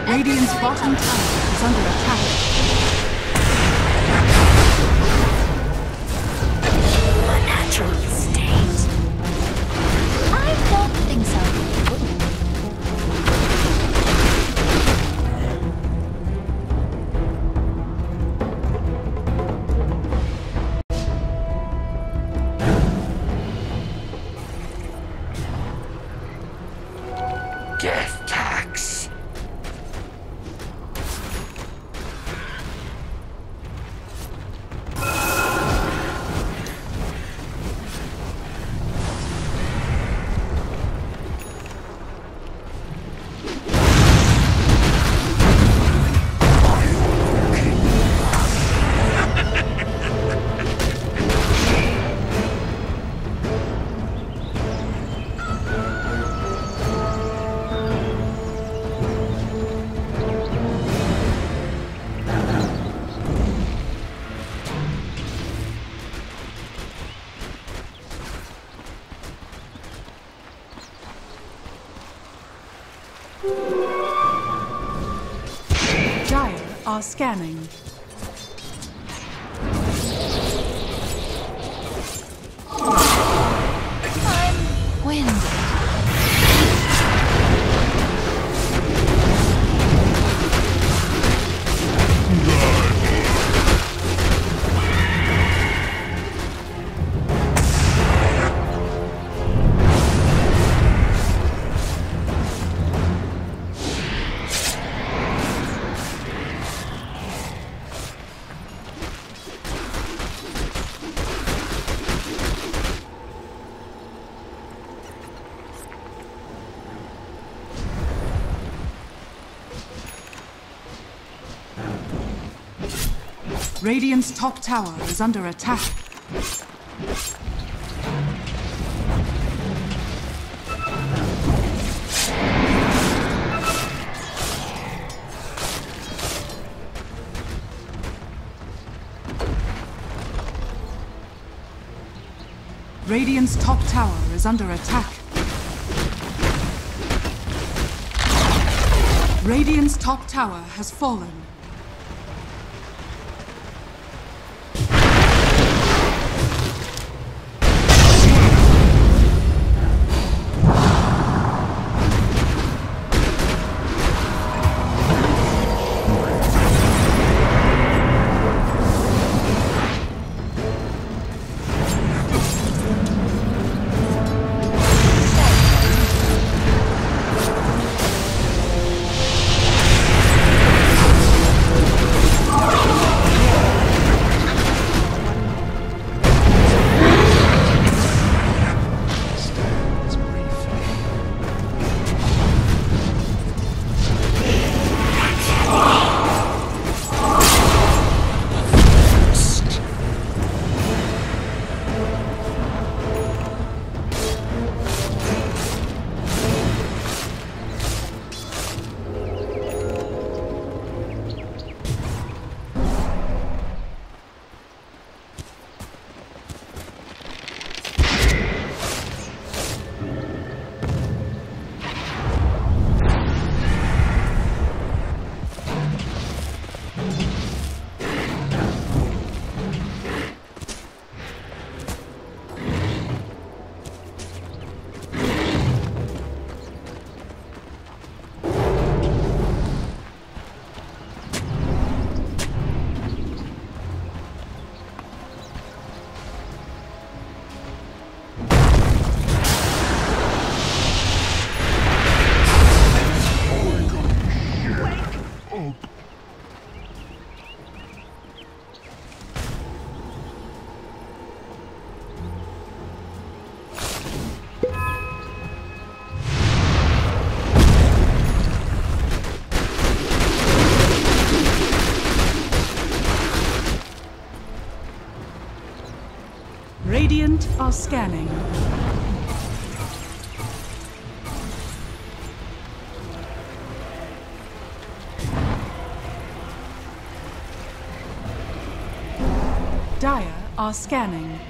Radiant's bottom tower is under attack. A natural state. I don't think so. Gift tax. Dire are scanning. I'm winded. Radiant's top tower is under attack. Radiant's top tower is under attack. Radiant's top tower has fallen. Radiant are scanning. Dire are scanning.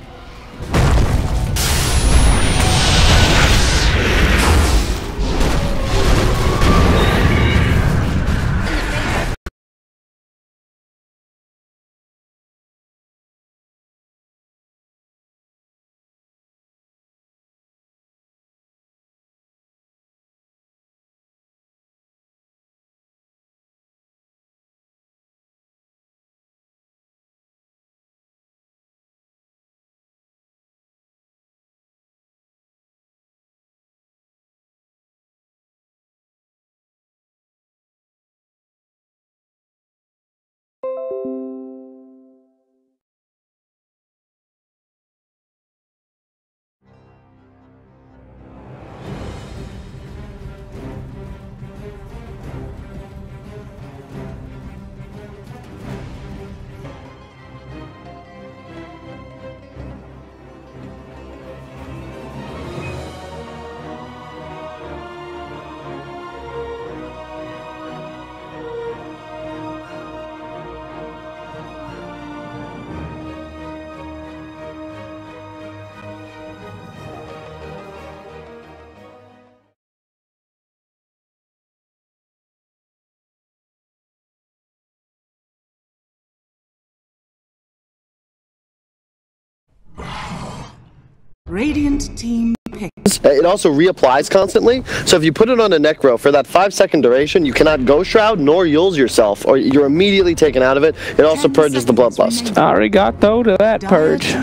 Radiant team picks. It also reapplies constantly, so if you put it on a Necro for that 5-second duration, you cannot Ghost Shroud nor Yules yourself, or you're immediately taken out of it. It also purges the Bloodlust. Arigato to that purge.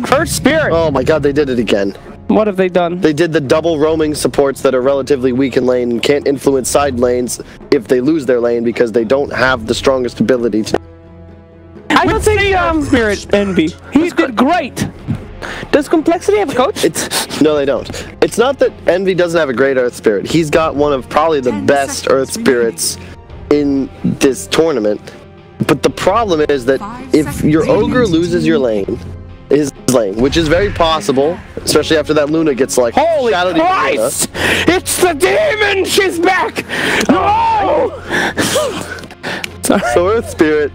First Spirit! Oh my god, they did it again. What have they done? They did the double roaming supports that are relatively weak in lane and can't influence side lanes if they lose their lane because they don't have the strongest ability to... I don't think Spirit Envy. He did great! Does Complexity have a coach? No, they don't. It's not that Envy doesn't have a great Earth Spirit. He's got one of probably the best Earth Spirits in this tournament. But the problem is that if your Ogre loses your lane, his lane, which is very possible, especially after that Luna gets like... Holy Christ! It's the demon! She's back! No! So Earth Spirit...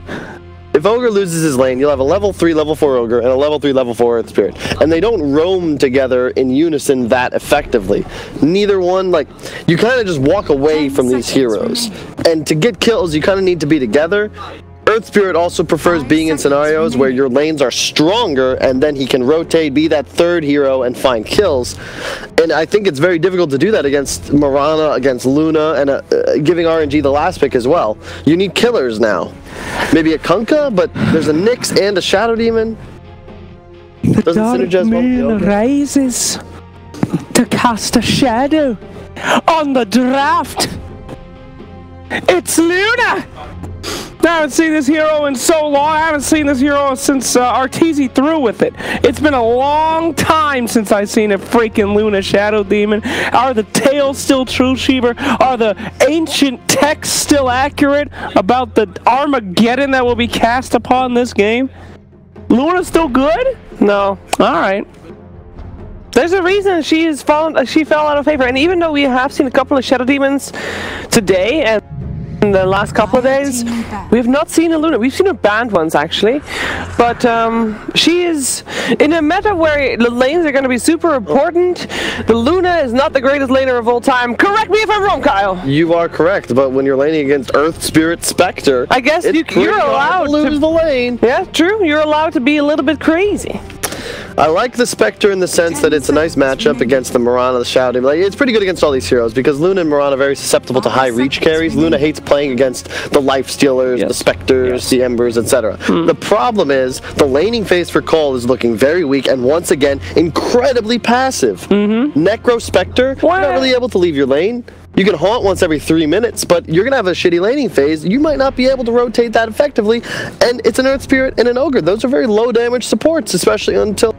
If Ogre loses his lane, you'll have a level 3, level 4 Ogre and a level 3, level 4 Earth Spirit. And they don't roam together in unison that effectively. Neither one, like, you kind of just walk away from these heroes. And to get kills, you kind of need to be together. Earth Spirit also prefers being in scenarios where your lanes are stronger and then he can rotate, be that third hero, and find kills. And I think it's very difficult to do that against Mirana, against Luna, and giving RNG the last pick as well. You need killers now. Maybe a Kunkka, but there's a Nyx and a Shadow Demon. The dark moon rises to cast a shadow on the draft. It's Luna! I haven't seen this hero in so long. I haven't seen this hero since Arteezy threw with it. It's been a long time since I've seen a freaking Luna Shadow Demon. Are the tales still true, Sheever? Are the ancient texts still accurate about the Armageddon that will be cast upon this game? Luna's still good? No. Alright. There's a reason she fell out of favor. And even though we have seen a couple of Shadow Demons today, and in the last couple of days, we have not seen a Luna. We've seen her banned once, actually. But she is in a meta where the lanes are going to be super important. The Luna is not the greatest laner of all time. Correct me if I'm wrong, Kyle. You are correct, but when you're laning against Earth Spirit Spectre, I guess you're allowed to lose the lane. Yeah, true. You're allowed to be a little bit crazy. I like the Spectre in the sense that it's a nice matchup against the Mirana, the Shadow Demon. Like, it's pretty good against all these heroes because Luna and Mirana are very susceptible to high reach carries. Luna hates playing against the Life Stealers, the Spectres, the Embers, etc. The problem is the laning phase for Cole is looking very weak and once again incredibly passive. Necro Spectre, you're not really able to leave your lane. You can haunt once every 3 minutes, but you're going to have a shitty laning phase. You might not be able to rotate that effectively, and it's an Earth Spirit and an Ogre. Those are very low damage supports, especially until...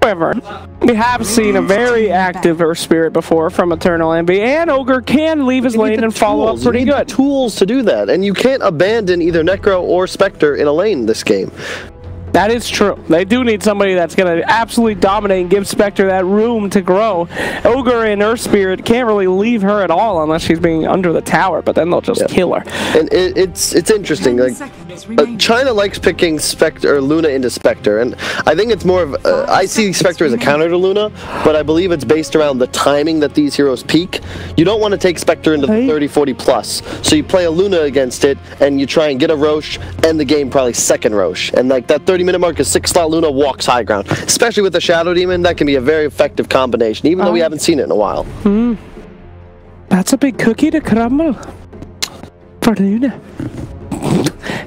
However, we have seen a very active Earth Spirit before from Eternal Envy, and Ogre can leave his lane and follow up pretty good. Tools to do that, and you can't abandon either Necro or Spectre in a lane this game. That is true. They do need somebody that's going to absolutely dominate and give Spectre that room to grow. Ogre and Earth Spirit can't really leave her at all unless she's being under the tower, but then they'll just kill her. And it's interesting. Like China likes picking Spectre or Luna into Spectre, and I think it's more of I see Spectre as a counter to Luna, but I believe it's based around the timing that these heroes peak. You don't want to take Spectre into the 30-40 plus, so you play a Luna against it, and you try and get a Roche, end the game probably second Roche, and like that 30-minute mark is 6-slot Luna walks high ground, especially with the Shadow Demon. That can be a very effective combination, even though we haven't seen it in a while. That's a big cookie to crumble for Luna.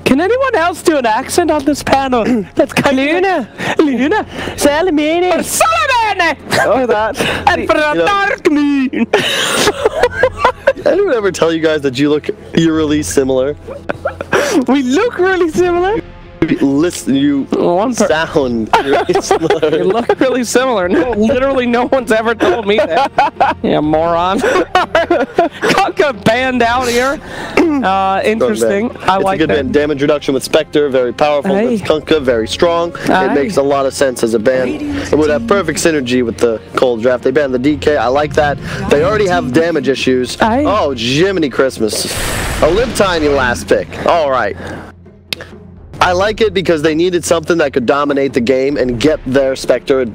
Can anyone else do an accent on this panel? Let's go. Luna, Salamene, Salamene. Oh, that. And for the dark moon. I don't ever tell you guys that you look eerily similar. We look really similar. Listen, you sound really similar. You look really similar. No, literally no one's ever told me that. Yeah, moron. Got a band out here. Interesting. I like that. It's a good band. Damage reduction with Spectre, very powerful. With Kunkka, very strong. It makes a lot of sense as a band. It would have perfect synergy with the cold draft. They banned the DK. I like that. They already have damage issues. Oh, Jiminy Christmas. A Live Tiny last pick. All right. I like it because they needed something that could dominate the game and get their Spectre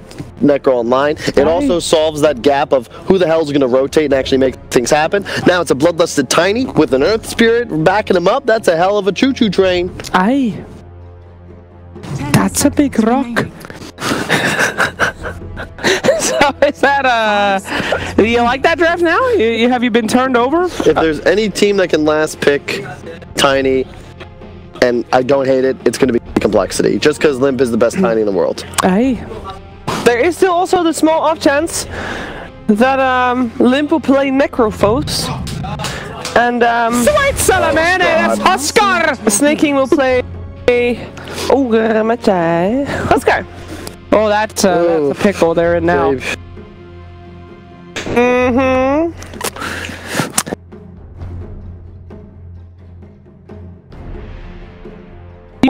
Necro online. It also solves that gap of who the hell is going to rotate and actually make things happen. Now it's a Bloodlusted Tiny with an Earth Spirit backing him up. That's a hell of a choo-choo train. Aye. That's a big rock. So is that do you like that draft now? Have you been turned over? If there's any team that can last pick Tiny, and I don't hate it, it's going to be Complexity. Just because Limp is the best Tiny in the world. Aye. There is still also the small off chance that Limp will play Necrophos. And Sweet Salamene, that's Huskar! Snake King will play Ogre Machai. Huskar. Oh, that's a pickle they're in now.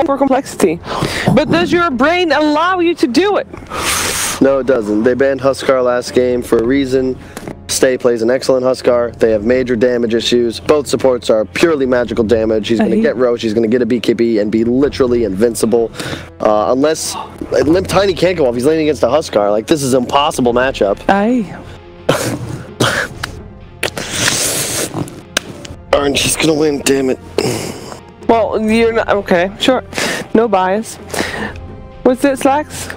For Complexity. But does your brain allow you to do it? No, it doesn't. They banned Huskar last game for a reason. Stay plays an excellent Huskar. They have major damage issues. Both supports are purely magical damage. He's going to get Roche, he's going to get a BKB and be literally invincible. Unless Limp Tiny can't go off. He's laning against a Huskar. Like, this is an impossible matchup. Aye. RNG's going to win, damn it. Well, you're not okay. Sure, no bias. What's it, Slacks?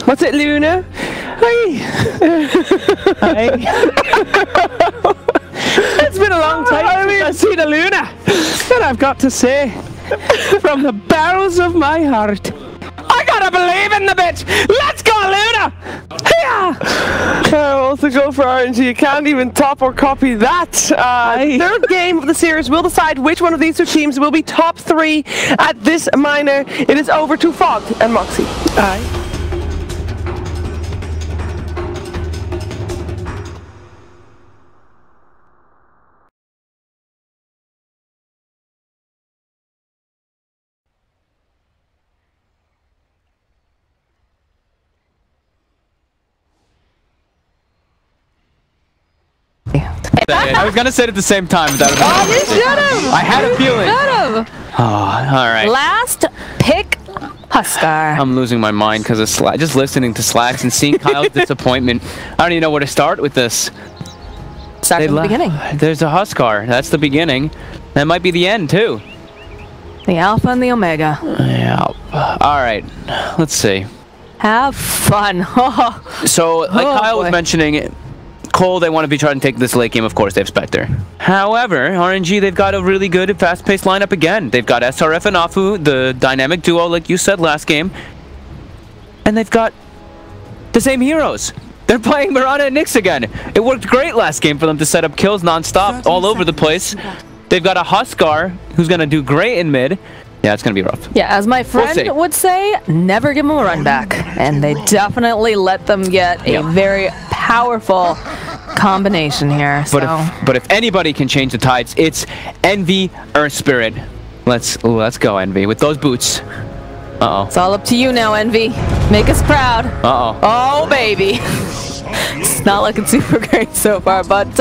What's it, Luna? Hey. It's been a long time since I've seen a Luna, and I've got to say, from the bowels of my heart, I gotta believe in the bitch. Let's go, Luna! Yeah. I'll also go for RNG. You can't even top or copy that. Third game of the series will decide which one of these two teams will be top 3 at this minor. It is over to Fog and Moxie. Aye. I was gonna say it at the same time. But that you should have! I had a feeling. Oh, alright. last pick, Huskar. I'm losing my mind because of Slack. Just listening to Slacks and seeing Kyle's disappointment. I don't even know where to start with this. Start from the beginning. There's a Huskar. That's the beginning. That might be the end, too. The Alpha and the Omega. Yeah. Alright. Let's see. Have fun. So, like Kyle was mentioning, Cole, they want to be trying to take this late game. Of course, they have Spectre. However, RNG, they've got a really good, fast-paced lineup again. They've got SRF and Afu, the dynamic duo, like you said last game. And they've got the same heroes. They're playing Mirana and Nyx again. It worked great last game for them to set up kills non-stop all over the place. They've got a Huskar who's going to do great in mid. Yeah, it's going to be rough. Yeah, as my friend would say, never give them a run back. And they definitely let them get a very powerful combination here. But if anybody can change the tides, it's Envy Earth Spirit. Let's go, Envy, with those boots. Uh-oh. It's all up to you now, Envy. Make us proud. Uh-oh. Oh, baby. It's not looking super great so far, but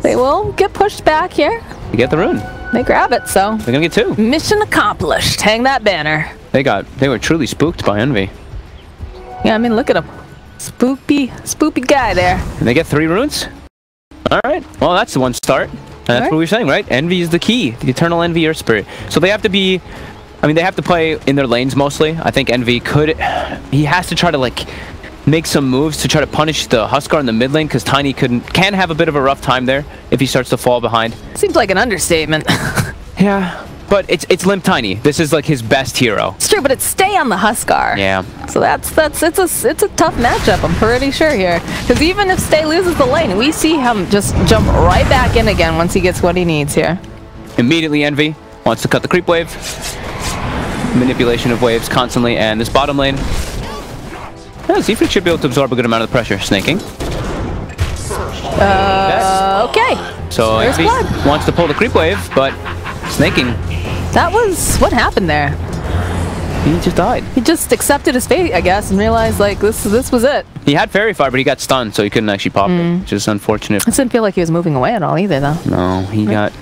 they will get pushed back here. You get the rune. They grab it, so They're gonna get 2. mission accomplished. Hang that banner. They were truly spooked by Envy. Yeah, I mean, look at him. Spoopy guy there. And they get 3 runes? Alright, well that's the one start. And that's what we were saying, right? Envy is the key. The eternal envy or spirit. So they have to be, I mean, they have to play in their lanes mostly. I think Envy he has to try to like make some moves to try to punish the Huskar in the mid lane, because Tiny can have a bit of a rough time there if he starts to fall behind. Seems like an understatement. Yeah, but it's Limp Tiny. This is like his best hero. It's true, but it's stay on the Huskar. Yeah. So it's a tough matchup, I'm pretty sure here. Because even if Stay loses the lane, we see him just jump right back in again once he gets what he needs here. Immediately Envy wants to cut the creep wave. Manipulation of waves constantly, and this bottom lane. Yeah, Siegfried should be able to absorb a good amount of the pressure. Snaking. Okay. So There's Envy blood. wants to pull the creep wave, but snaking. That was what happened there. He just died. He just accepted his fate, I guess, and realized like this was it. He had Fairy Fire, but he got stunned, so he couldn't actually pop it, which is unfortunate. It didn't feel like he was moving away at all either, though. No, he got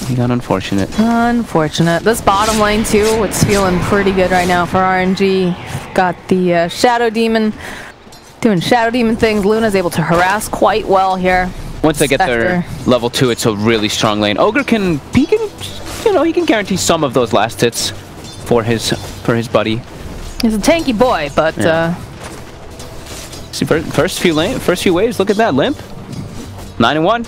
unfortunate. Unfortunate. This bottom lane too, it's feeling pretty good right now for RNG. Got the Shadow Demon doing Shadow Demon things. Luna's able to harass quite well here. Once they get their level 2, it's a really strong lane. Ogre can guarantee some of those last hits for his buddy. He's a tanky boy, but see, first few waves. Look at that limp. 9-1.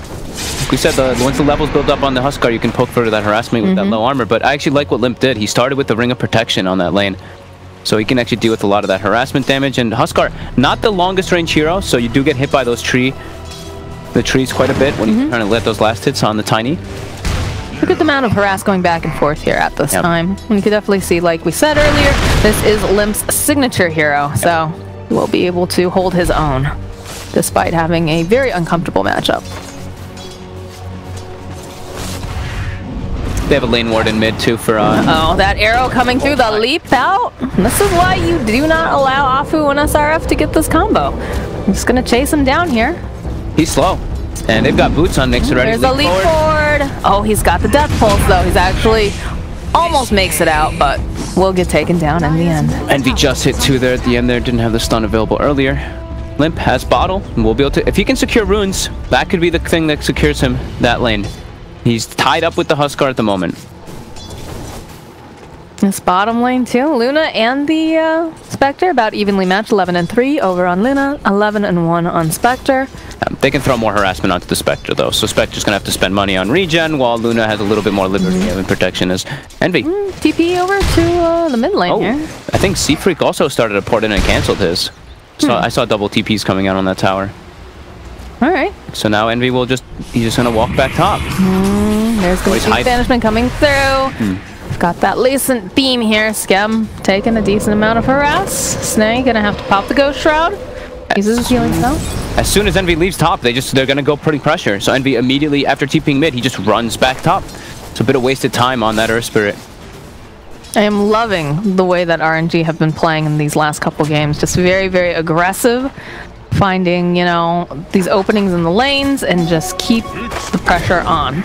Like we said, once the levels build up on the Huskar, you can poke further that harassment with that low armor. But I actually like what Limp did. He started with the Ring of Protection on that lane, so he can actually deal with a lot of that harassment damage. And Huskar, not the longest range hero, so you do get hit by those trees quite a bit when you're trying to let those last hits on the Tiny. Look at the amount of harass going back and forth here at this time. And you can definitely see, like we said earlier, this is Limp's signature hero, so he will be able to hold his own, despite having a very uncomfortable matchup. They have a lane ward in mid too for Oh, that arrow coming through the leap out. This is why you do not allow Afu and SRF to get this combo. I'm just gonna chase him down here. He's slow. And they've got boots on Nyx already. There's a leap forward. Oh, he's got the death pulse though. He's actually almost makes it out, but will get taken down in the end. Envy just hit 2 there at the end there. Didn't have the stun available earlier. Limp has bottle, and we'll be able to, if he can secure runes, that could be the thing that secures him that lane. He's tied up with the Huskar at the moment. This bottom lane too, Luna and the Spectre about evenly matched, 11-3 over on Luna, 11-1 on Spectre. They can throw more harassment onto the Spectre though, so Spectre's gonna have to spend money on regen, while Luna has a little bit more liberty and protection as Envy. TP over to the mid lane here. I think Seafreak also started a port in and canceled his. So I saw double TPs coming out on that tower. Alright. So now Envy will he's just gonna walk back top. There's the banishment coming through. Got that Lucent Beam here. Skem taking a decent amount of harass. Snay gonna have to pop the Ghost Shroud. Uses his healing spell. As soon as Envy leaves top, they're gonna go putting pressure. So Envy immediately after TPing mid, he just runs back top. It's a bit of wasted time on that Earth Spirit. I am loving the way that RNG have been playing in these last couple games. Just very, very aggressive. Finding, these openings in the lanes and just keep the pressure on.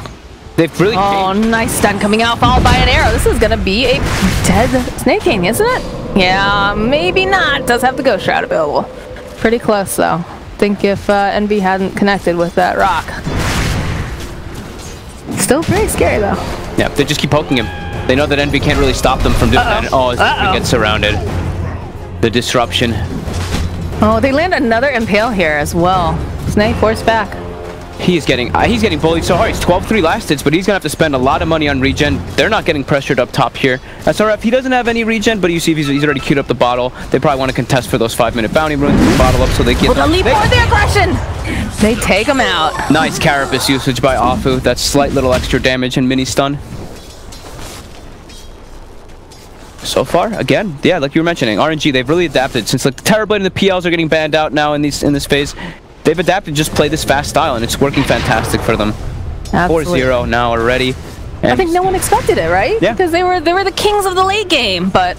They've really changed. Nice stun coming out, followed by an arrow. This is going to be a dead Snake King, isn't it? Yeah, maybe not. Does have the Ghost Shroud available. Pretty close, though. Think if Envy hadn't connected with that rock. Still pretty scary, though. Yeah, they just keep poking him. They know that Envy can't really stop them from doing that. Oh, he gets surrounded. The disruption. Oh, they land another Impale here as well. Snake forced back. He's getting bullied so hard. He's 12-3 last hits, but he's gonna have to spend a lot of money on regen. They're not getting pressured up top here. SRF, he doesn't have any regen, but you see he's already queued up the bottle. They probably want to contest for those 5-minute bounty runes. Bottle up so they get. The leap for the aggression. They take him out. Nice Carapace usage by Afu. That's slight little extra damage and mini stun. So far, again, yeah, like you were mentioning, RNG, they've really adapted since like the Terrorblade and the PLs are getting banned out now in this phase. They've adapted, just play this fast style, and it's working fantastic for them. 4-0 now already. And I think no one expected it, right? Yeah. Because they were the kings of the late game, but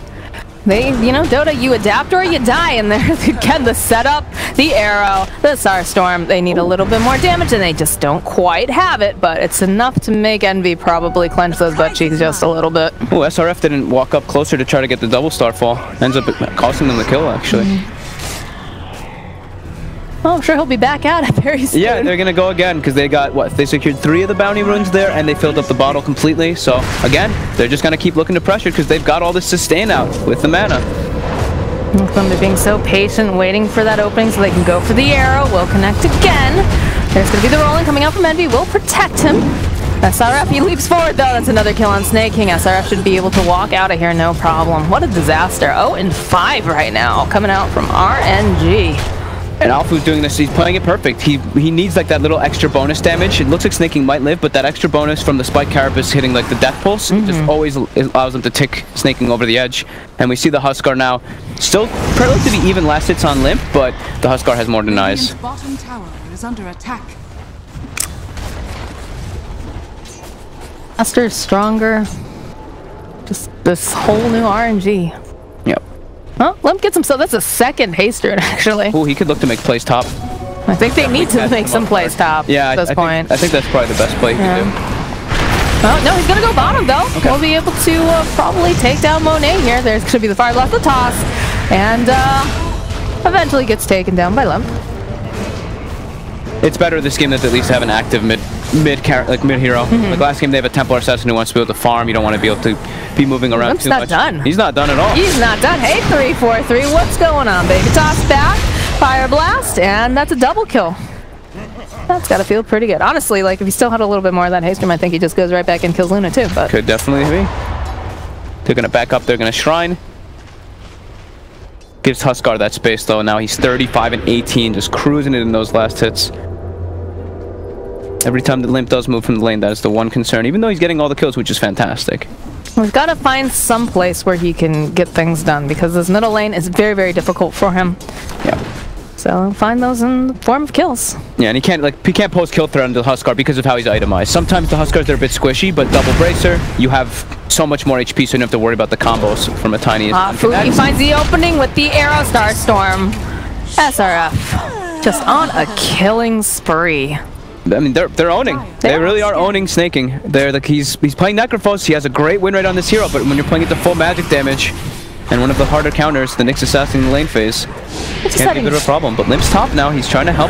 They, you know, Dota, you adapt or you die, and there again, the setup, the arrow, the Starstorm, they need a little bit more damage, and they just don't quite have it, but it's enough to make Envy probably clench those butt cheeks just a little bit. Oh, SRF didn't walk up closer to try to get the double starfall. Ends up costing them the kill, actually. Oh, I'm sure he'll be back at it very soon. Yeah, they're gonna go again because they got what? They secured 3 of the bounty runes there, and they filled up the bottle completely. So again, they're just gonna keep looking to pressure because they've got all this sustain out with the mana. They're being so patient, waiting for that opening so they can go for the arrow. Will connect again. There's gonna be the rolling coming out from Envy. Will protect him. SRF, he leaps forward though. That's another kill on Snake King. SRF should be able to walk out of here, no problem. What a disaster. 0-5 right now, coming out from RNG. And Alpha's doing this, he's playing it perfect. He needs like that little extra bonus damage. It looks like Snake King might live, but that extra bonus from the Spike Carapace hitting like the Death Pulse just always allows him to tick Snake King over the edge. And we see the Huskar now still relatively even last hits on Limp, but the Huskar has more denies. Bottom tower is under attack. Faster, stronger. Just this whole new RNG. Yep. Oh, Limp gets himself. That's a second haste rune, actually. Oh, he could look to make plays top. I think they need to make some plays top at this point. I think that's probably the best play he can do. Oh, no, he's going to go bottom, though. Okay. We'll be able to probably take down Monet here. There's going to be the Fire Blast, the toss, and eventually gets taken down by Limp. It's better this game that they at least have an active mid hero. Like last game, they have a Templar Assassin who wants to be able to farm. You don't want to be able to be moving around Limp's too not much. done. He's not done at all. He's not done. Hey, 3-4-3. What's going on, baby? Toss back, Fire Blast, and that's a double kill. That's got to feel pretty good. Honestly, like if he still had a little bit more of that haste room, I think he just goes right back and kills Luna too. But could definitely be. They're gonna back up. They're gonna shrine. Gives Huskar that space though. Now he's 35 and 18, just cruising it in those last hits. Every time the Limp does move from the lane, that is the one concern, even though he's getting all the kills, which is fantastic. We've got to find some place where he can get things done, because this middle lane is very, very difficult for him. Yeah. So find those in the form of kills. Yeah, and he can't post kill threat on the Huskar because of how he's itemized. Sometimes the Huskars are a bit squishy, but double bracer, you have so much more HP, so you don't have to worry about the combos from a tiny. He finds the opening with the arrow Starstorm. SRF just on a killing spree. I mean, they're owning. They really are owning Snake King. They're like he's playing Necrophos. He has a great win rate on this hero, but when you're playing it to full magic damage, and one of the harder counters, the Nyx Assassin in the lane phase, can be a bit of a problem. But Limp's top now. He's trying to help.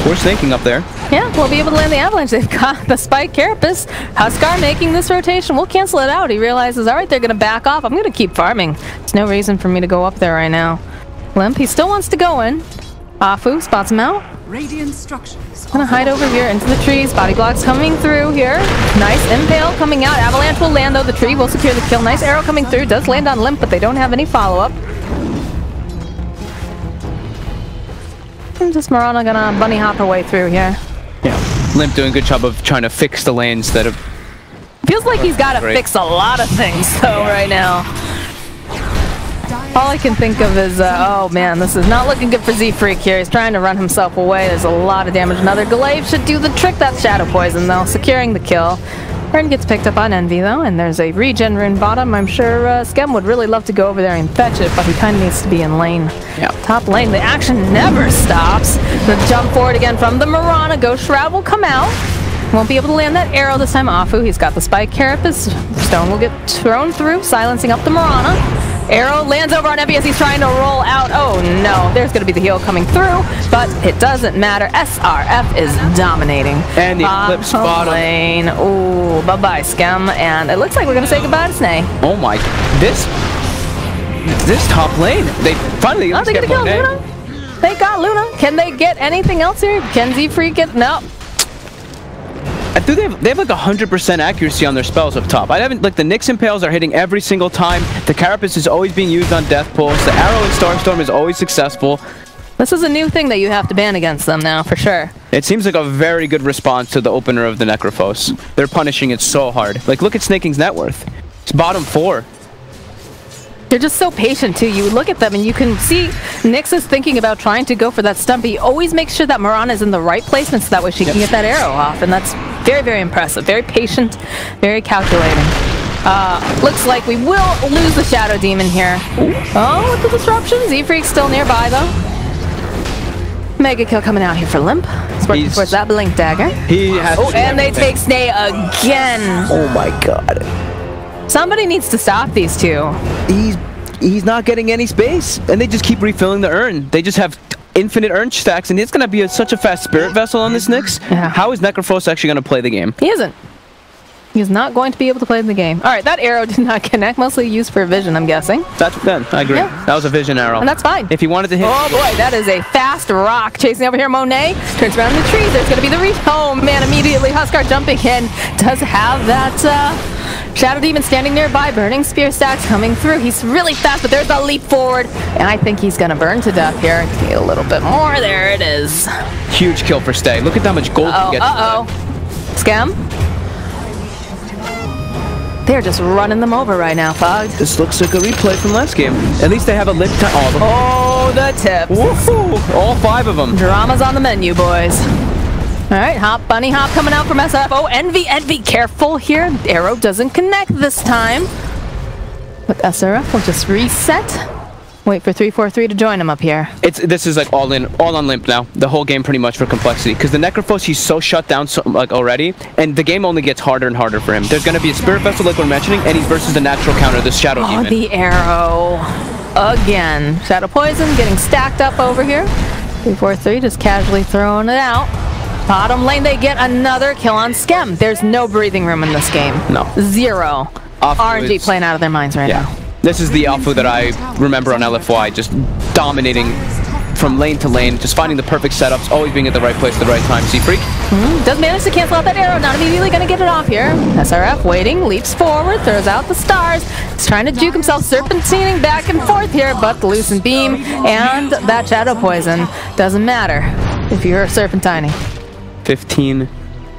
Poor Snake King up there. Yeah, we'll be able to land the Avalanche. They've got the Spike Carapace. Huskar making this rotation. We'll cancel it out. He realizes, all right, they're going to back off. I'm going to keep farming. There's no reason for me to go up there right now. Limp, he still wants to go in. Afu spots him out. Radiant structures. Gonna hide over here into the trees. Body blocks coming through here. Nice impale coming out. Avalanche will land though. The tree will secure the kill. Nice arrow coming through. Does land on Limp, but they don't have any follow-up. And just Marana gonna bunny hop her way through here. Yeah, Limp doing a good job of trying to fix the lanes that have. Feels like he's got to fix a lot of things though right now. All I can think of is, oh man, this is not looking good for Z-Freak here. He's trying to run himself away. There's a lot of damage. Another Glaive should do the trick. That's Shadow Poison though, securing the kill. Ren gets picked up on Envy though, and there's a regen rune bottom. I'm sure Skem would really love to go over there and fetch it, but he kind of needs to be in lane. Yeah. Top lane, the action never stops. The jump forward again from the Marana. Ghost Shroud will come out. Won't be able to land that arrow this time. Afu, he's got the Spike Carapace. Stone will get thrown through, silencing up the Marana. Arrow lands over on Envy as he's trying to roll out. Oh no, there's going to be the heal coming through, but it doesn't matter. SRF is dominating. And the Eclipse bottom lane. Ooh, bye-bye, Skem. And it looks like we're going to say goodbye to Snay. Oh my, this top lane. They finally they going to kill Luna. They got Luna. Can they get anything else here? Can Z-Freak get? No. I think they have like 100% accuracy on their spells up top. I haven't, like the Nyx Impales are hitting every single time. The Carapace is always being used on Death Pulse. The Arrow and Starstorm is always successful. This is a new thing that you have to ban against them now, for sure. It seems like a very good response to the opener of the Necrophos. They're punishing it so hard. Like, look at Snake King's net worth. It's bottom 4. They're just so patient, too. You look at them and you can see Nyx is thinking about trying to go for that stump. He always makes sure that Marana is in the right placement so that way she can get that arrow off. And that's very, very impressive. Very patient, very calculating. Looks like we will lose the Shadow Demon here. Oh, with the disruption. Z-Freak's still nearby, though. Mega kill coming out here for Limp. He's working towards that Blink Dagger. He has and they take Snay again. Oh my god. Somebody needs to stop these two. He's not getting any space, and they just keep refilling the urn. They just have infinite urn stacks, and it's going to be such a fast Spirit Vessel on this Nyx. Yeah. How is Necrophos actually going to play the game? He isn't. He's not going to be able to play the game. All right, that arrow did not connect. Mostly used for vision, I'm guessing. That's then. I agree. Yeah. That was a vision arrow. And that's fine. If he wanted to hit... Oh boy, that is a fast rock. Chasing over here, Monet. Turns around in the trees. There's going to be the reach. Oh man, immediately Huskar jumping in. Does have that Shadow Demon standing nearby. Burning Spear stacks coming through. He's really fast, but there's a leap forward. And I think he's going to burn to death here. Need a little bit more. There it is. Huge kill for Stay. Look at how much gold he gets. Scam. They're just running them over right now, Fog. This looks like a replay from last game. At least they have a limp time. Oh, the tips. Woohoo! All 5 of them. Drama's on the menu, boys. All right, Hop, Bunny Hop coming out from SF. Oh, Envy, careful here. Arrow doesn't connect this time. But SRF will just reset. Wait for 343 to join him up here. This is like all on Limp now. The whole game pretty much for complexity. Because the Necrophos, he's so shut down already, and the game only gets harder and harder for him. There's going to be a Spirit Vessel like we're mentioning, and he's versus the natural counter, the Shadow Demon. Oh, the arrow. Again. Shadow Poison getting stacked up over here. 343 just casually throwing it out. Bottom lane, they get another kill on Skem. There's no breathing room in this game. No. 0. RNG playing out of their minds right now. This is the Alpha that I remember on LFY, just dominating from lane to lane, just finding the perfect setups, always being at the right place at the right time. Z-Freak. Does manage to cancel out that arrow, not immediately going to get it off here. SRF waiting, leaps forward, throws out the stars. He's trying to juke himself, serpentining back and forth here, but the Loosened Beam and that Shadow Poison doesn't matter if you're serpentining. 15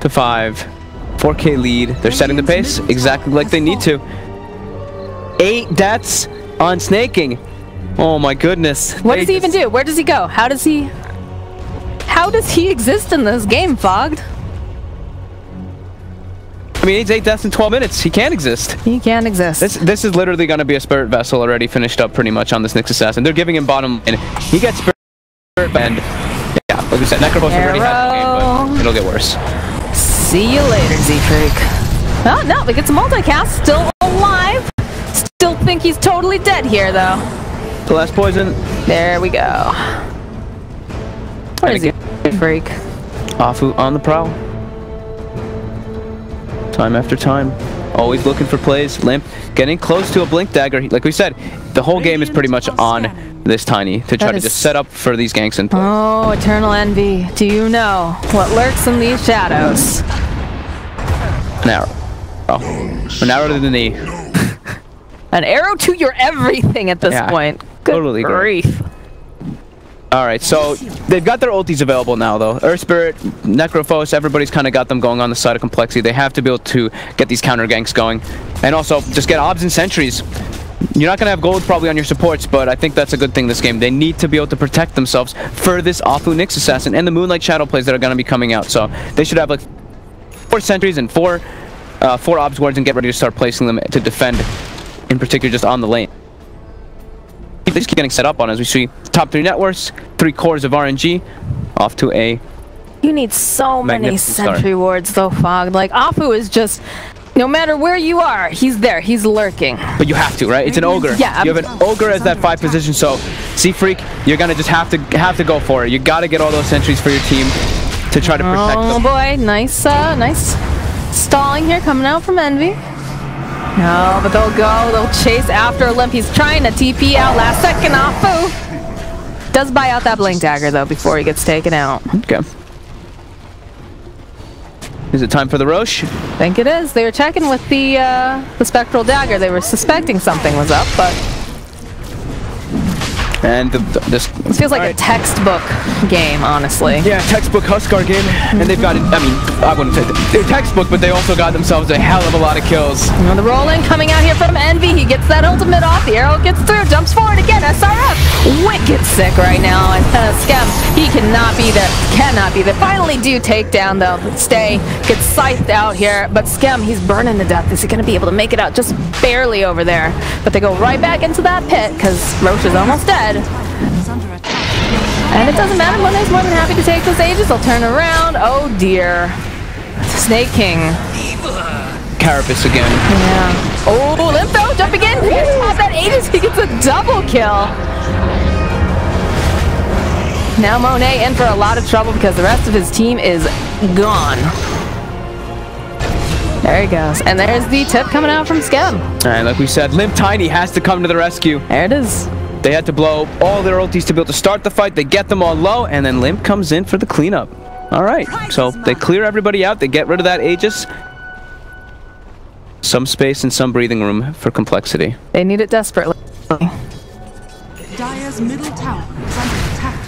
to 5. 4K lead. They're setting the pace exactly like they need to. 8 deaths on snaking. Oh my goodness. What does he even do? Where does he go? How does he exist in this game, Fogged? I mean, he's 8 deaths in 12 minutes. He can't exist. He can't exist. This is literally going to be a Spirit Vessel already finished up pretty much on this Nyx Assassin. They're giving him bottom, and he gets Spirit, and yeah, like we said, Necrophos already has the game, but it'll get worse. See you later, Z-Freak. Oh, no, we get some multicast. Still alive. Still think he's totally dead here, though. The last poison. There we go. Where is he, freak? Afu on the prowl. Time after time. Always looking for plays. Limp getting close to a Blink Dagger. Like we said, the whole game is pretty much on this Tiny to try to just set up for these ganks and plays. Oh, Eternal Envy. Do you know what lurks in these shadows? An arrow. Oh. An arrow to the knee. An arrow to your everything at this point. Good totally grief. Alright, so they've got their ultis available now, though. Earth Spirit, Necrophos, everybody's kind of got them going on the side of complexity. They have to be able to get these counter ganks going. And also, just get obs and sentries. You're not going to have gold probably on your supports, but I think that's a good thing this game. They need to be able to protect themselves for this Afu Nyx Assassin and the Moonlight Shadow plays that are going to be coming out. So they should have like 4 sentries and 4 obs wards and get ready to start placing them to defend, in particular just on the lane. They just keep getting set up on as we see top 3 networks, 3 cores of RNG, off to a You need so many sentry wards though, Fog. Like, Afu is just, no matter where you are, he's there, he's lurking. But you have to, right? It's an ogre. Yeah. You have an ogre as that 5 position, so Z-Freak, you're gonna just have to go for it. You gotta get all those sentries for your team to try to protect them. Oh boy, nice stalling here coming out from Envy. No, but they'll chase after Limp. He's trying to TP out last second. Afu does buy out that Blink Dagger though before he gets taken out. Okay. Is it time for the Roche? I think it is. They were checking with the Spectral Dagger. They were suspecting something was up, but and this feels like a textbook game, honestly. Yeah, textbook Huskar game, and they've got, I mean, I wouldn't say they're textbook, but they also got themselves a hell of a lot of kills. Now the roll-in coming out here from Envy. He gets that ultimate off. The arrow gets through, jumps forward again. SRF, wicked sick right now. And Skem, he cannot be there. Finally do take down though. Stay gets scythed out here, but Skem, he's burning to death. Is he going to be able to make it out just barely over there? But they go right back into that pit because Roche is almost dead. And it doesn't matter. Monet's more than happy to take this Aegis. They'll turn around. Oh dear. Snake King. Carapace again. Yeah. Oh, Lympho jumping in. He gets that Aegis. He gets a double kill. Now Monet in for a lot of trouble because the rest of his team is gone. There he goes. And there's the tip coming out from Skem. And like we said, Limp Tiny has to come to the rescue. There it is. They had to blow all their ultis to be able to start the fight. They get them all low, and then Limp comes in for the cleanup. All right, so they clear everybody out. They get rid of that Aegis. Some space and some breathing room for complexity. They need it desperately. Dire's middle tower is under attack.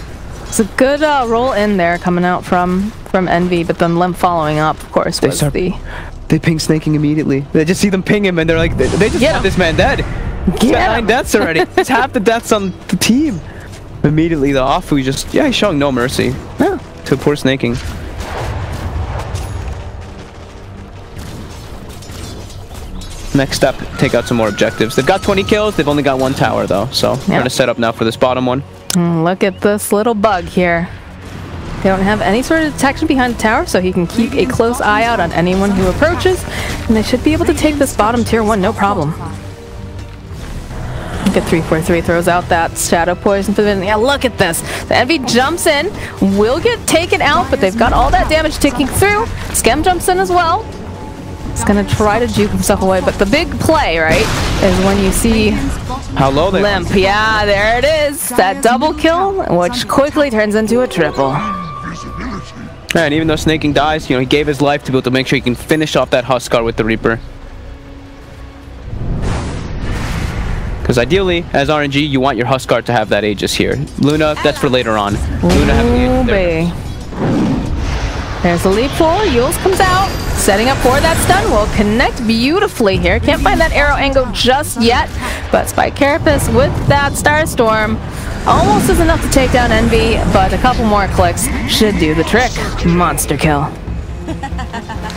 It's a good roll in there coming out from Envy, but then Limp following up, of course, was They ping Snaking immediately. They just see them ping him, and they're like, they just have this man dead. He's got 9 deaths already. It's half the deaths on the team. Immediately, the Afu just, he's showing no mercy. Yeah, to poor Snaking. Next step, take out some more objectives. They've got 20 kills. They've only got 1 tower, though. So we're going to set up now for this bottom one. Look at this little bug here. They don't have any sort of detection behind the tower, so he can keep a close eye out on anyone who approaches. And they should be able to take this bottom tier 1, no problem. Look at 343 throws out that shadow poison for the yeah, look at this. The Envy jumps in, will get taken out, but they've got all that damage ticking through. Skem jumps in as well. He's gonna try to juke himself away, but the big play, right, is when you see how low they Limp. Yeah, there it is. That double kill, which quickly turns into a triple. And even though Snaking dies, he gave his life to be able to make sure he can finish off that Huskar with the Reaper. Because ideally, as RNG, you want your Huskar to have that Aegis here. Luna, that's for later on. Luna having the There's the leap forward. Yules comes out, setting up for that stun. Will connect beautifully here. Can't find that arrow angle just yet, but Spike Carapace with that Starstorm almost is enough to take down Envy, but a couple more clicks should do the trick. Monster kill.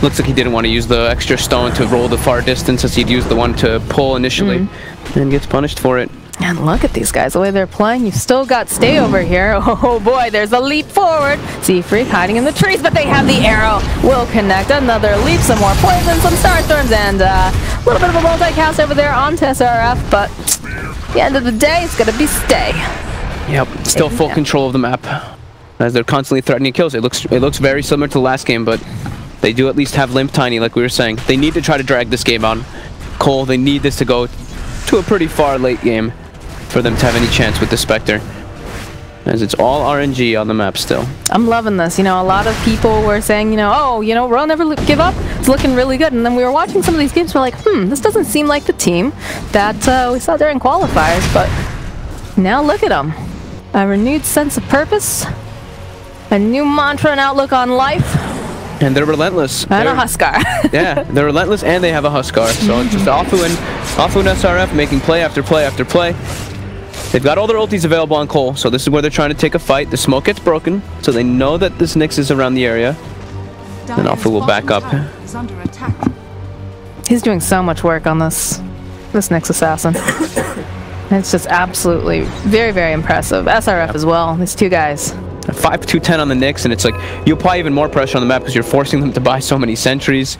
Looks like he didn't want to use the extra stone to roll the far distance as he'd used the one to pull initially, and gets punished for it. And look at these guys, the way they're playing. You've still got Stay over here. Oh boy, there's a leap forward. Sea Freak hiding in the trees, but they have the arrow. Will connect another leap, some more poison, some Starstorms, and a little bit of a multicast over there on SRF, but at the end of the day, it's going to be Stay. Yep, still full control of the map. As they're constantly threatening kills. It looks very similar to the last game, but they do at least have Limp Tiny, like we were saying. They need to try to drag this game on. Cole, they need this to go to a pretty far late game for them to have any chance with the Spectre, as it's all RNG on the map still. I'm loving this. A lot of people were saying, Royal never give up. It's looking really good. And then we were watching some of these games. We're like, this doesn't seem like the team that we saw during qualifiers. But now look at them. A renewed sense of purpose, a new mantra and outlook on life. And they're relentless. And a Huskar. Yeah, they're relentless and they have a Huskar. So it's just Afu and SRF making play after play after play. They've got all their ultis available on Cole, so this is where they're trying to take a fight. The smoke gets broken, so they know that this Nyx is around the area. And Afu will back up. He's doing so much work on this Nyx assassin. It's just absolutely very, very impressive. SRF as well, these two guys. 5-2-10 on the Nyx, and it's like you apply even more pressure on the map because you're forcing them to buy so many sentries.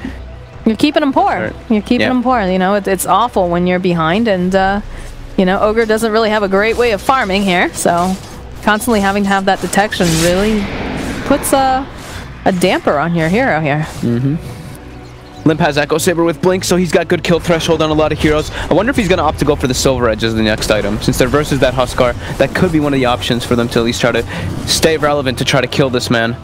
You're keeping them poor. You're keeping them poor. It's awful when you're behind, and Ogre doesn't really have a great way of farming here, so constantly having to have that detection really puts a damper on your hero here. Limp has Echo Saber with Blink, so he's got good kill threshold on a lot of heroes. I wonder if he's going to opt to go for the Silver Edge as the next item. Since they're versus that Huskar, that could be one of the options for them to at least try to stay relevant to try to kill this man.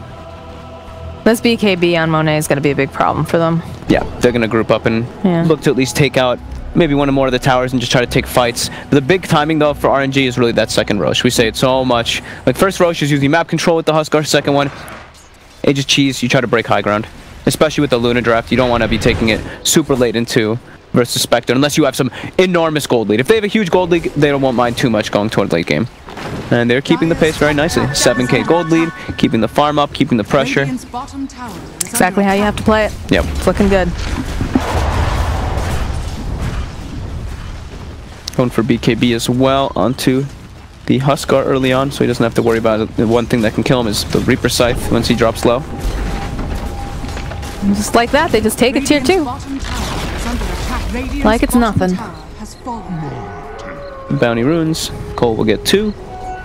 This BKB on Monet is going to be a big problem for them. Yeah, they're going to group up and look to at least take out maybe one or more of the towers and just try to take fights. But the big timing, though, for RNG is really that second Roche. We say it so much. Like, first Roche is using map control with the Huskar. Second one, Aegis Cheese, you try to break high ground. Especially with the Luna draft, you don't want to be taking it super late into versus Spectre, unless you have some enormous gold lead. If they have a huge gold lead, they won't mind too much going toward late game. And they're keeping the pace very nicely. 7k gold lead, keeping the farm up, keeping the pressure. Exactly how you have to play it. Yep. It's looking good. Going for BKB as well onto the Huskar early on, so he doesn't have to worry about it. The one thing that can kill him is the Reaper Scythe once he drops low. And just like that, they just take a tier 2. Like it's nothing. Bounty runes. Cole will get 2.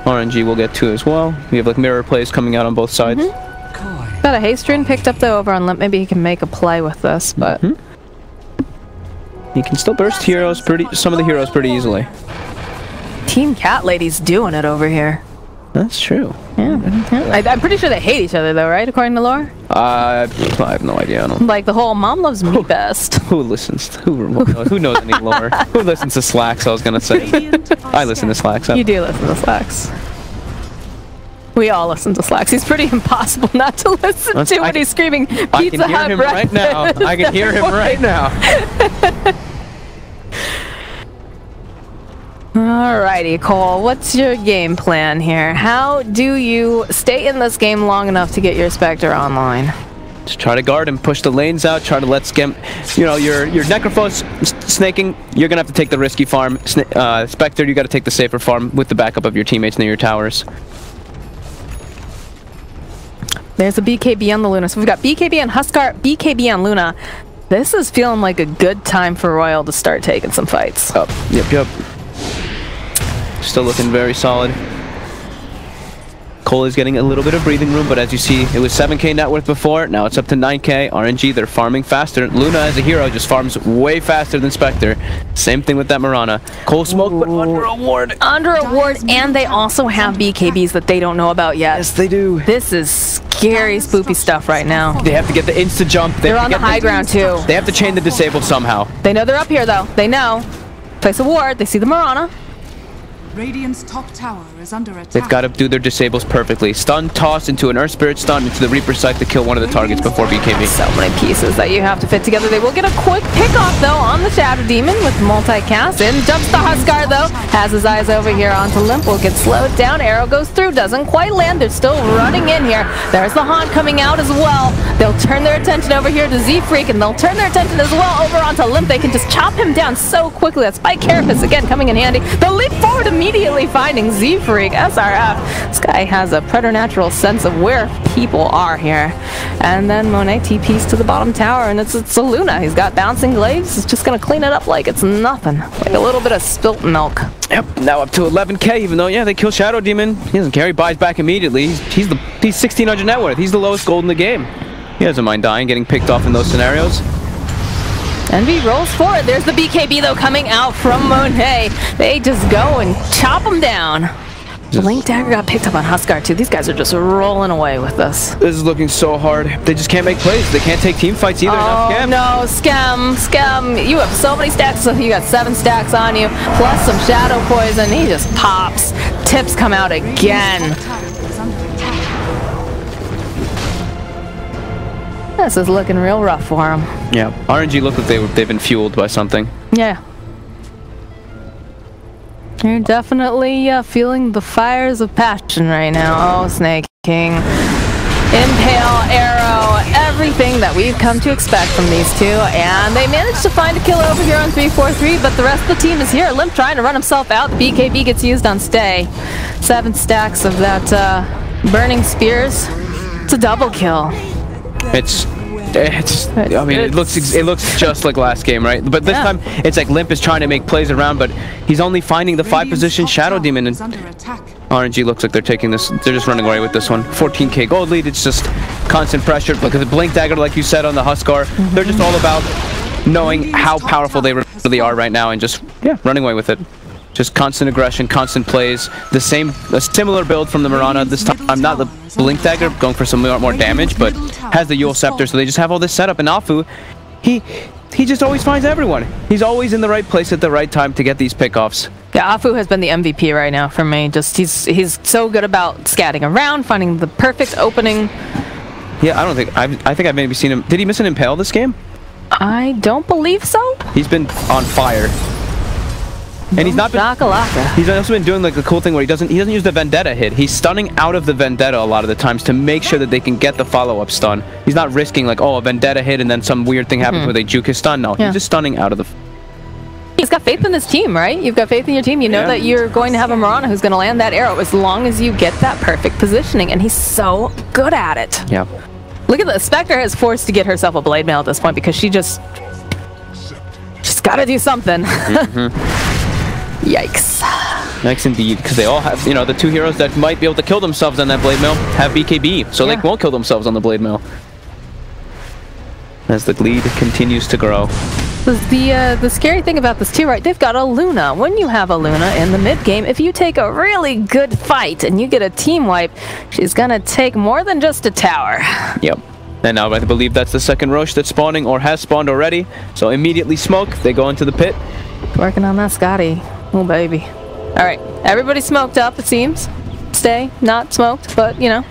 RNG will get 2 as well. We have like mirror plays coming out on both sides. Got a haste rune picked up though over on Limp. Maybe he can make a play with this, but he can still burst heroes some of the heroes pretty easily. Team Cat Lady's doing it over here. That's true. Yeah. I'm pretty sure they hate each other though, right? According to lore? I have no idea. I don't. Like the whole mom loves me best. Who listens? Who knows any lore? Who listens to Slacks? I was gonna say. I listen to Slacks. You do listen to Slacks. We all listen to Slacks. He's pretty impossible not to listen to when he's screaming Pizza Hut. I can hear him right now. I can hear him right now. Alrighty, Cole, what's your game plan here? How do you stay in this game long enough to get your Spectre online? Just try to guard him, push the lanes out, try to let Skim, you know, your Necrophos snaking, you're gonna have to take the risky farm. Spectre, you gotta take the safer farm with the backup of your teammates near your towers. There's a BKB on the Luna. So we've got BKB on Huskar, BKB on Luna. This is feeling like a good time for Royal to start taking some fights. Oh, yep. Still looking very solid. Cole is getting a little bit of breathing room, but as you see, it was 7k net worth before. Now it's up to 9k. RNG, they're farming faster. Luna as a hero just farms way faster than Spectre. Same thing with that Mirana. Cole smoke, but under a ward. Under a ward, and they also have BKBs that they don't know about yet. Yes, they do. This is scary, spoopy stuff right now. They have to get the insta jump. They're on the high ground too. They have to chain the disable somehow. They know they're up here though. They know. Place a ward. They see the Mirana. Radiant's top tower is under attack. They've got to do their disables perfectly. Stun, toss into an Earth Spirit stun into the Reaper Scythe to kill one of the targets before BKB. So many pieces that you have to fit together. They will get a quick pick-off, though, on the Shadow Demon with multicast. In jumps the Huskar, though. Has his eyes over here onto Limp. Will get slowed down. Arrow goes through. Doesn't quite land. They're still running in here. There's the Haunt coming out as well. They'll turn their attention over here to Z-Freak, and they'll turn their attention as well over onto Limp. They can just chop him down so quickly. That Spike Carapace, again, coming in handy. They'll leap forward immediately, finding Z-Freak. SRF. This guy has a preternatural sense of where people are here. And then Monet TPs to the bottom tower, and it's a Luna. He's got bouncing glaives. He's just going to clean it up like it's nothing. Like a little bit of spilt milk. Yep, now up to 11k, even though, yeah, they kill Shadow Demon. He doesn't care. He buys back immediately. He's 1600 net worth. He's the lowest gold in the game. He doesn't mind dying, getting picked off in those scenarios. Envy rolls forward. There's the BKB, though, coming out from Monet. They just go and chop him down. Blink Dagger got picked up on Huskar, too. These guys are just rolling away with this. This is looking so hard. They just can't make plays. They can't take team fights either. Oh, no. Scam. You have so many stacks. You got 7 stacks on you, plus some Shadow Poison. He just pops. Tips come out again. This is looking real rough for him. Yeah, RNG look like they've been fueled by something. Yeah. You're definitely feeling the fires of passion right now. Oh, Snake King. Impale, arrow, everything that we've come to expect from these two. And they managed to find a kill over here on 343, but the rest of the team is here. Limp trying to run himself out. The BKB gets used on Stay. 7 stacks of that burning spears. It's a double kill. I mean, it looks just like last game, right? But this time, it's like Limp is trying to make plays around, but he's only finding the 5-position Shadow Demon, and RNG looks like they're taking this. They're just running away with this one. 14k gold lead. It's just constant pressure. Look at the Blink Dagger, like you said on the Huskar. They're just all about knowing how powerful they really are right now, and just running away with it. Just constant aggression, constant plays. A similar build from the Mirana. This time, I'm not the Blink Dagger, going for some more damage, but has the Yule Scepter, so they just have all this setup. And Afu, he just always finds everyone. He's always in the right place at the right time to get these pickoffs. Yeah, Afu has been the MVP right now for me. Just he's so good about scatting around, finding the perfect opening. Yeah, I think I've maybe seen him. Did he miss an Impale this game? I don't believe so. He's been on fire. And he's not been, Shakalaka. he's also been doing like a cool thing where he doesn't use the Vendetta hit. He's stunning out of the Vendetta a lot of the times to make sure that they can get the follow-up stun. He's not risking like, oh, a Vendetta hit and then some weird thing happens where they juke his stun. No, he's just stunning out of the... He's got faith in this team, right? You've got faith in your team. You know that you're going to have a Mirana who's going to land that arrow as long as you get that perfect positioning, and he's so good at it. Yeah. Look at this. Spectre is forced to get herself a blade mail at this point because she's got to do something. Yikes. Yikes indeed, because they all have, you know, the two heroes that might be able to kill themselves on that blade mail have BKB, so they won't kill themselves on the blade mail. As the lead continues to grow. The scary thing about this too, right? They've got a Luna. When you have a Luna in the mid game, if you take a really good fight and you get a team wipe, she's gonna take more than just a tower. Yep. And now I believe that's the second Roche that's spawning or has spawned already. So immediately smoke, they go into the pit. Working on that Scotty. Oh baby. Alright, everybody smoked up it seems. Stay, not smoked, but you know.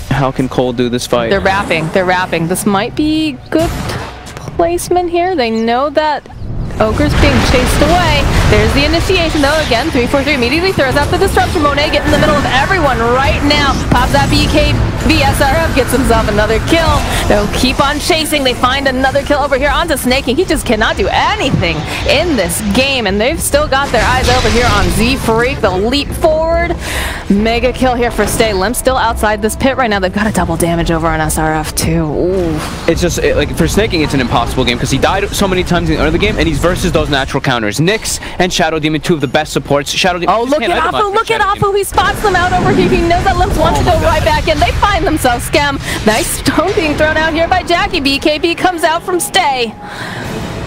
How can Cole do this fight? They're wrapping, they're wrapping. This might be good placement here. They know that Ogre's being chased away. There's the initiation though. Again, 3-4-3 immediately throws out the disruption. Monet getting in the middle of everyone right now. Pops that BKB. SRF gets himself another kill. They'll keep on chasing. They find another kill over here onto Snaking. He just cannot do anything in this game, and they've still got their eyes over here on Z-Freak. They'll leap forward. Mega kill here for Stay. Limp still outside this pit right now. They've got a double damage over on SRF too. Ooh. It's just, like, for Snaking, it's an impossible game because he died so many times in the early game, and he's versus those natural counters. Nyx and Shadow Demon, two of the best supports. Shadow Demon. Oh, look at Afu! Look at Afu! He spots them out over here. He knows that Limp wants to go right back in. They find themselves scam. Nice stone being thrown out here by Jackie. BKB comes out from Stay.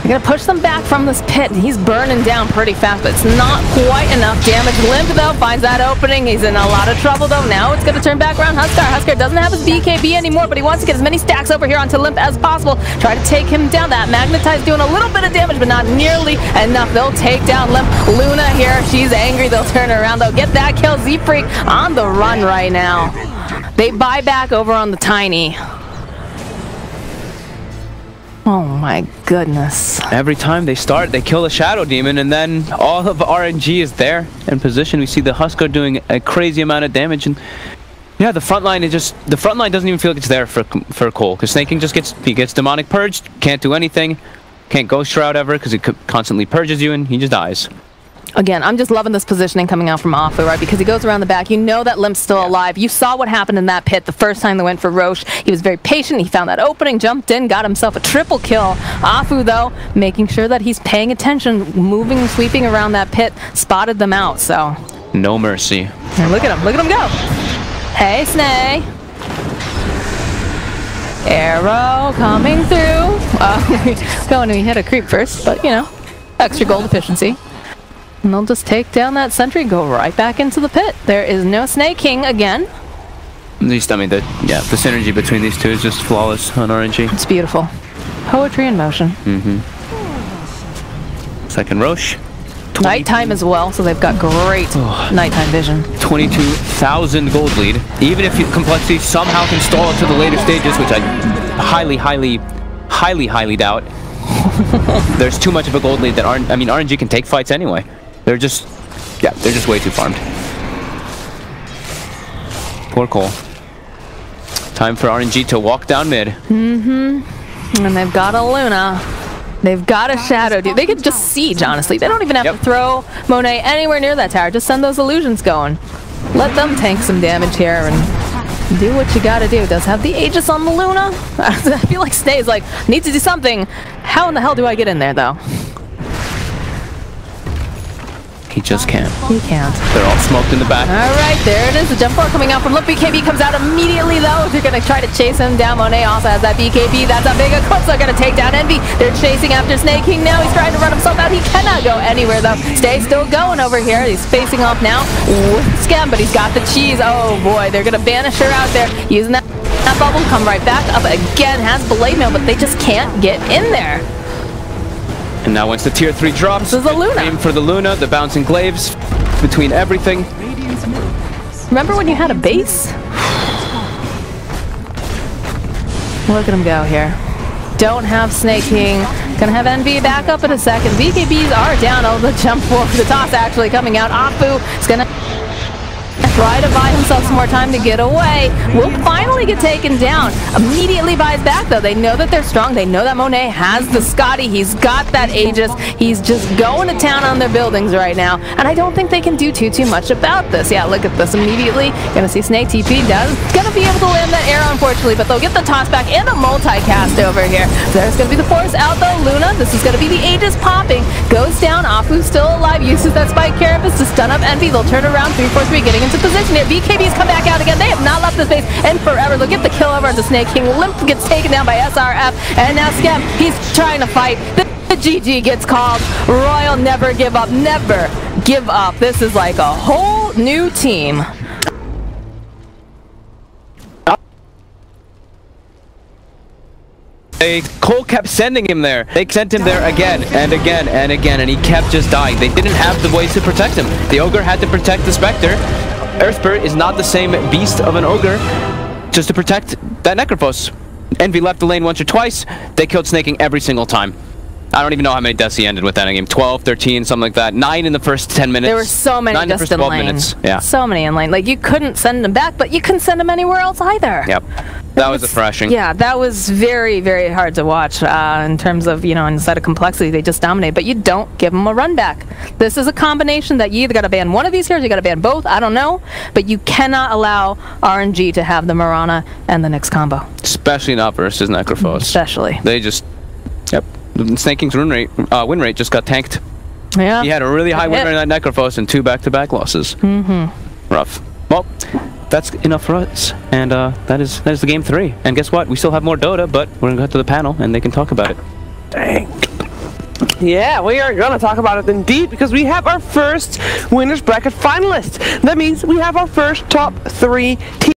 They're gonna push them back from this pit. He's burning down pretty fast, but it's not quite enough damage. Limp though finds that opening. He's in a lot of trouble though. Now it's gonna turn back around Huskar. Huskar doesn't have his BKB anymore, but he wants to get as many stacks over here onto Limp as possible. Try to take him down. That Magnetize doing a little bit of damage, but not nearly enough. They'll take down Limp. Luna here, she's angry. They'll turn around. They'll get that kill. Z-Freak on the run right now. They buy back over on the Tiny. Oh my goodness. Every time they start, they kill the Shadow Demon, and then all of RNG is there in position. We see the Huskar doing a crazy amount of damage, and yeah, the front line is just, the front line doesn't even feel like it's there for Cole, because Snaking just gets Demonic Purged, can't do anything, can't Ghost Shroud ever, because it constantly purges you, and he just dies. Again, I'm just loving this positioning coming out from Afu, right? Because he goes around the back. You know that Limp's still alive. You saw what happened in that pit the first time they went for Roche. He was very patient. He found that opening, jumped in, got himself a triple kill. Afu, though, making sure that he's paying attention, moving, sweeping around that pit, spotted them out, so. No mercy. And look at him go. Hey, Snay. Arrow coming through. Going to hit a creep first, but, you know, extra gold efficiency. And they'll just take down that sentry, go right back into the pit. There is no Snaking again. At least, I mean, the synergy between these two is just flawless on RNG. It's beautiful. Poetry in motion. Second Roche. Nighttime as well, so they've got great nighttime vision. 22,000 gold lead. Even if complexity somehow can stall it to the later stages, which I highly doubt. There's too much of a gold lead that RNG can take fights anyway. They're just way too farmed. Poor Cole. Time for RNG to walk down mid. And they've got a Luna. They've got a Shadow. They could just siege, honestly. They don't even have to throw Monet anywhere near that tower. Just send those illusions going. Let them tank some damage here and do what you gotta do. Does have the Aegis on the Luna. I feel like Stay's like, need to do something. How in the hell do I get in there, though? He just can't. He can't. They're all smoked in the back. All right, there it is. The jump forward coming out from Limp. BKB comes out immediately, though. They're going to try to chase him down. Monet also has that BKB. That's a big eclipse. They're going to take down Envy. They're chasing after Snaking now. He's trying to run himself out. He cannot go anywhere, though. Stay's still going over here. He's facing off now with Scam, but he's got the cheese. Oh, boy. They're going to banish her out there using that bubble. Come right back up again. Has Blade Mail, but they just can't get in there. And now once the tier 3 drops, this is the Luna. Aim for the Luna, the bouncing glaives between everything. Remember when you had a base? Look at him go here. don't have Snake King. Gonna have Envy back up in a second. BKBs are down. Oh, the jump for the toss actually coming out. Afu is gonna try to buy himself some more time to get away. Will finally get taken down. Immediately buys back though. They know that they're strong. They know that Monet has the Scotty. He's got that Aegis. He's just going to town on their buildings right now. And I don't think they can do too much about this. Yeah, look at this immediately. Gonna see Snake TP does. Gonna be able to land that arrow unfortunately, but they'll get the toss back and a multicast over here. So there's gonna be the force out though. Luna, this is gonna be the Aegis popping. Goes down. Afu still alive. Uses that spike carapace to stun up Envy. They'll turn around 3-4-3 getting into position here. BKB's come back out again. They have not left this base in forever. They'll get the kill over to Snake King. Limp gets taken down by SRF. And now Skem, he's trying to fight. The GG gets called. Royal never give up. Never give up. This is like a whole new team. Cole kept sending him there. They sent him there again and again and again, and he kept just dying. They didn't have the ways to protect him. The Ogre had to protect the Spectre. Earthspirit is not the same beast of an Ogre just to protect that Necrophos. Envy left the lane once or twice. They killed Snake King every single time. I don't even know how many deaths he ended with that game. 12, 13, something like that. 9 in the first 10 minutes. There were so many just in lane. Minutes. Yeah. So many in lane. Like, you couldn't send them back, but you couldn't send them anywhere else either. Yep. That was thrashing. Yeah, that was very, very hard to watch in terms of, you know, inside of complexity, they just dominate, but you don't give them a run back. This is a combination that you either got to ban one of these heroes, you got to ban both, I don't know, but you cannot allow RNG to have the Mirana and the Nyx combo. Especially not versus Necrophos. Especially. They just, yep. Snake King's win rate just got tanked. Yeah. He had a really high win rate on that Necrophos and 2 back-to-back losses. Rough. Well, that's enough for us, and that is the game 3. And guess what? We still have more Dota, but we're gonna go to the panel and they can talk about it. Dang. Yeah, we are going to talk about it indeed, because we have our first winners bracket finalists. That means we have our first top 3 teams.